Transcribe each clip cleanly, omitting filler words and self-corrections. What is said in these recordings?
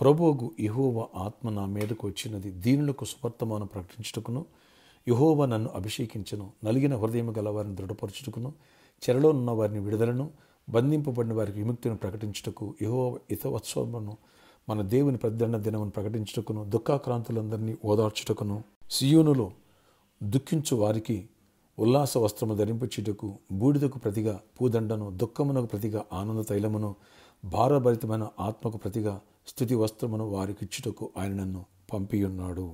ప్రభువుకు యెహోవా ఆత్మ నా మీదకు వచ్చినది, దీనులకు సువర్తమానం ప్రకటించుటకును, యెహోవా నన్ను అభిషేకించను, నలిగిన హృదయం గల వారిని దృఢపరచుటకును, చెరలో ఉన్న వారిని విడుదలను, బంధింపబడిన వారికి విముక్తిని ప్రకటించుటకు, యెహోవా హితోత్సవమును మన దేవుని ప్రతిదండ దినమును ప్రకటించుటకును, దుఃఖాక్రాంతులందరినీ ఓదార్చుటకును, సియోనులో దుఃఖించు వారికి ఉల్లాస వస్త్రము ధరింపచేయుటకు, బూడిదకు ప్రతిగా పూదండను, దుఃఖమునకు ప్రతిగా ఆనంద తైలమును, భారభరితమైన ఆత్మకు ప్రతిగా స్తుతి వస్త్రమును వారికిచ్చుటకు ఆయన నన్ను పంపియున్నాడు.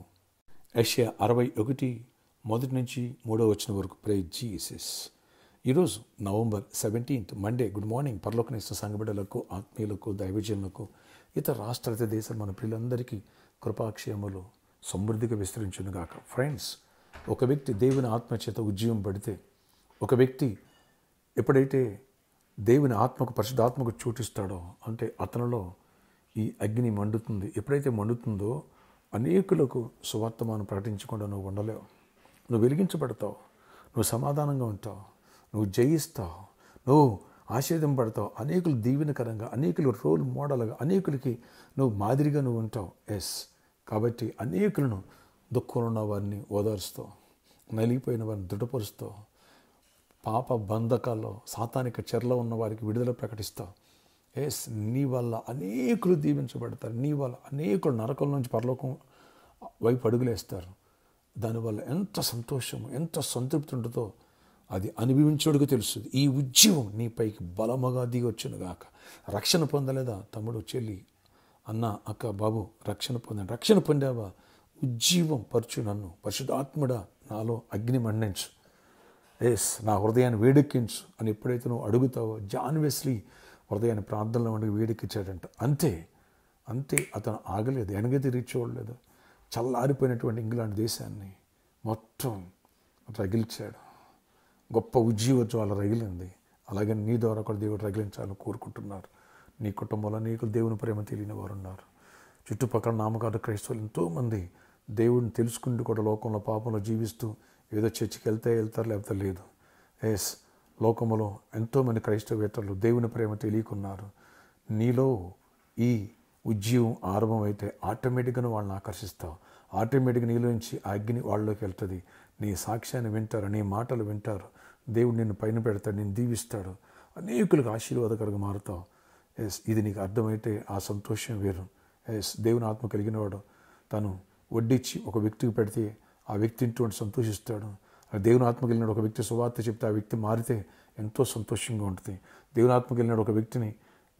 యెషయా 61:1-3 వరకు. Praise Jesus. ఈరోజు నవంబర్ 17 మండే. గుడ్ మార్నింగ్ పరలోకనిష్ట సంఘబిడ్డలకు, ఆత్మీయులకు, దైవజనులకు, ఇతర రాష్ట్ర దేశాలు మన పిల్లలందరికీ కృపాక్షేమములు సమృద్ధిగా విస్తరించునుగాక. ఫ్రెండ్స్, ఒక వ్యక్తి దేవుని ఆత్మచేత ఉజ్జీవం పడితే, ఒక వ్యక్తి ఎప్పుడైతే దేవుని ఆత్మకు, పరిశుద్ధాత్మకు చోటిస్తాడో, అంటే అతనిలో ఈ అగ్ని మండుతుంది. ఎప్పుడైతే మండుతుందో అనేకులకు సువార్తమానం ప్రకటించకుండా నువ్వు ఉండలేవు. నువ్వు వెలిగించబడతావు, నువ్వు సమాధానంగా ఉంటావు, నువ్వు జయిస్తావు, నువ్వు ఆశీర్వదింపబడతావు. అనేకులు దీవెనకరంగా, అనేకులు రోల్ మోడల్గా, అనేకులకి నువ్వు మాదిరిగా నువ్వు ఉంటావు. ఎస్, కాబట్టి అనేకులను దుఃఖంలో ఉన్న వారిని ఓదారుస్తావు, నలిగిపోయిన వారిని దృఢపరుస్తావు, పాప బంధకాల్లో సాతానిక చెరలో ఉన్న వారికి విడుదల ప్రకటిస్తావు. ఎస్, నీ వల్ల అనేకులు దీవించబడతారు, నీ వల్ల అనేకులు నరకం నుంచి పరలోకం వైపు అడుగులేస్తారు. దానివల్ల ఎంత సంతోషము, ఎంత సంతృప్తి ఉంటుందో అది అనుభవించడానికి తెలుస్తుంది. ఈ ఉజ్జీవం నీపైకి బలముగా దిగొచ్చునుగాక. రక్షణ పొందలేదా తమ్ముడు, చెల్లి, అన్న, అక్క, బాబు? రక్షణ పొందావా? ఉజ్జీవం పరచు నన్ను, పరిశుద్ధాత్ముడా నాలో అగ్ని మండించు, ఎస్ నా హృదయాన్ని వేడెక్కించు అని ఎప్పుడైతే నువ్వు అడుగుతావో, జాన్ వెస్లీ హృదయాన్ని ప్రార్థనలో ఉండి వేడెక్కించాడంట. అంతే అతను ఆగలేదు, వెనక తిరిగి చూడలేదు. చల్లారిపోయినటువంటి ఇంగ్లాండ్ దేశాన్ని మొత్తం రగిల్చాడు. గొప్ప ఉజ్జీవ జ్వాల రగిలింది. అలాగే నీ ద్వారా కూడా దేవుడు రగిలించాలని కోరుకుంటున్నారు. నీ కుటుంబంలో నీకు దేవుని ప్రేమ తెలియని వారు ఉన్నారు. చుట్టుపక్కల నామకార్థ క్రైస్తవులు ఎంతోమంది దేవుడిని తెలుసుకుంటూ కూడా లోకంలో పాపంలో జీవిస్తూ ఏదో చర్చికి వెళ్తారు, లేకపోతే లేదు. ఎస్, లోకములో ఎంతోమంది క్రైస్తవేతరులు దేవుని ప్రేమ తెలియకున్నారు. నీలో ఈ ఉజ్జీవం ఆరంభమైతే ఆటోమేటిక్గా వాళ్ళని ఆకర్షిస్తావు. ఆటోమేటిక్గా నీలోంచి ఆ అగ్ని వాళ్ళలోకి వెళ్తుంది. నీ సాక్ష్యాన్ని వింటారు, నీ మాటలు వింటారు. దేవుడు నిన్ను పైన పెడతాడు, నిన్ను దీవిస్తాడు, అనేకులకు ఆశీర్వాదకరంగా మారుతావు. ఎస్, ఇది నీకు అర్థమైతే ఆ సంతోషం వేరు. ఎస్, దేవుని ఆత్మ కలిగిన వాడు తను వడ్డించి ఒక వ్యక్తికి పెడితే ఆ వ్యక్తి ఇంటూ సంతోషిస్తాడు. దేవుని ఆత్మ కలిగిన ఒక వ్యక్తి సువార్త చెప్తే ఆ వ్యక్తి మారితే ఎంతో సంతోషంగా ఉంటుంది. దేవుని ఆత్మ కలిగిన ఒక వ్యక్తిని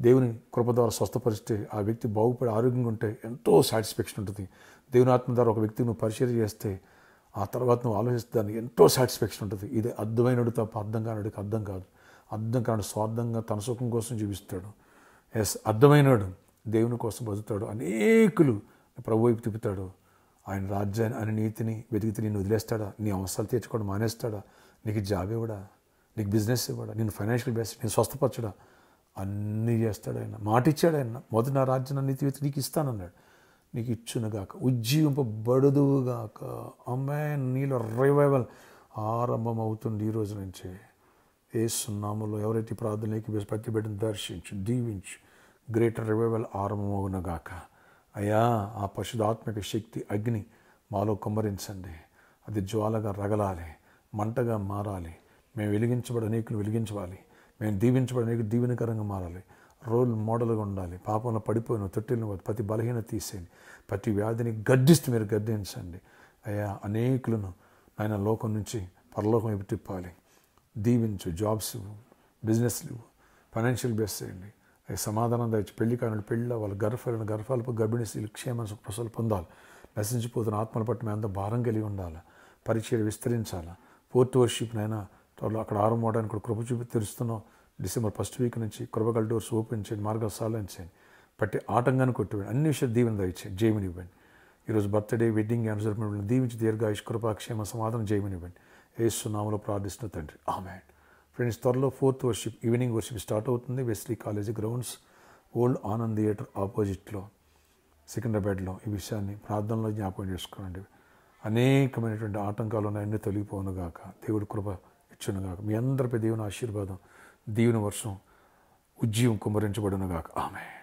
దేవుని కృప ద్వారా స్వస్థపరిస్తే ఆ వ్యక్తి బాగుపడి ఆరోగ్యంగా ఉంటే ఎంతో సాటిస్ఫాక్షన్ ఉంటుంది. దేవుని ఆత్మ ద్వారా ఒక వ్యక్తిని నువ్వు పరిచయం చేస్తే ఆ తర్వాత నువ్వు ఆలోచిస్తే దానికి ఎంతో సాటిస్ఫాక్షన్ ఉంటుంది. ఇది అర్థమైనడు తప్ప అర్థం కానడికి అర్థం కాదు. అర్థం కాని స్వార్థంగా తన సుఖం కోసం జీవిస్తాడు. ఎస్, అర్థమైనడు దేవుని కోసం బతుకుతాడు. అనేకులు ప్రభు వైపు తిప్పుతాడు. ఆయన రాజ్యాన్ని, ఆయన నీతిని వెతికితే నిన్ను వదిలేస్తాడా? నీ అవసరాలు తీర్చుకోవడం మానేస్తాడా? నీకు జాబ్ ఇవ్వడా? నీకు బిజినెస్ ఇవ్వడా? నేను ఫైనాన్షియల్ బేస్ నేను స్వస్థపరచడా? అన్నీ చేస్తాడు ఆయన. మాట ఇచ్చాడు ఆయన. మొదటి నా రాజ్యాన్ని నీతి వెతికి నీకు ఇస్తానన్నాడు. నీకు ఇచ్చునుగాక, ఉజ్జీవింపబడుదువుగాక. అమ్మాయి నీలో రివైవల్ ఆరంభం అవుతుంది ఈ రోజు నుంచే. యేసు నామములో ఎవరైతే ప్రార్థనకి ప్రతి బిడ్డను దర్శించు, దీవించు. గ్రేటర్ రివైవల్ ఆరంభమవునుగాక. అయ్యా, ఆ పరిశుద్ధాత్మక శక్తి అగ్ని మాలో కుమ్మరించండి. అది జ్వాలగా రగలాలి, మంటగా మారాలి. మేము వెలిగించబడి అనేకులు వెలిగించవాలి. మేము దీవించబడి అనేకులు దీవెనకరంగా మారాలి. రోల్ మోడల్గా ఉండాలి. పాపంలో పడిపోయిన తొట్టిలను ప్రతి బలహీనత తీసేయండి. ప్రతి వ్యాధిని గద్దిస్తూ మీరు గద్దించండి. అయ్యా, అనేకులను ఆయన లోకం నుంచి పరలోకం వైపు తిప్పాలి. దీవించు, జాబ్స్ ఇవ్వు, బిజినెస్లు ఇవ్వు, ఫైనాన్షియల్ బేస్ చేయండి. సమాధానం దయచి పెళ్లి కాని పెళ్ళ వాళ్ళ గర్భాలపు గర్భిణీ స్త్రీలు క్షేమ ప్రసలు పొందాలి. నశించిపోతున్న ఆత్మల పట్ల మేము అంతా భారం కలిగి ఉండాలి. పరిచయం విస్తరించాలి. 4th వర్షిప్ నైనా త్వరలో అక్కడ ఆరంభవడానికి కూడా కృప చూపి తెరుస్తున్నాం. డిసెంబర్ 1st వీక్ నుంచి కృపగల డోర్స్ ఓపెన్ చేయండి, మార్గాలు సాధించండి. పట్టి ఆటంగాన్ని కొట్టివేయండి. అన్ని విషయాలు దీవెన దయచేయండి, జయమని ఇవ్వండి. ఈరోజు బర్త్డే, వెడ్డింగ్ యానివర్సరీ దీవించి దీర్ఘాయుష్, కృపాక్షేమ, సమాధానం జయమని ఇవ్వండి. యేసు నామములో ప్రార్థిస్తున్న తండ్రి, ఆమేన్. ఫ్రెండ్స్, త్వరలో 4th worship, evening worship start అవుతుంది. Wesley college grounds, old Anand theatre ఆపోజిట్లో, సికింద్రాబాద్లో. ఈ విషయాన్ని ప్రార్థనలో జ్ఞాపకం చేసుకోండి. అనేకమైనటువంటి ఆటంకాలు ఉన్నాయన్నీ తొలగిపోనుగాక. దేవుడి కృప ఇచ్చునుగాక. మీ అందరిపై దేవుని ఆశీర్వాదం, దీవెన వర్షం, ఉజ్జీవం కుమ్మరించబడునుగాక. ఆమేన్.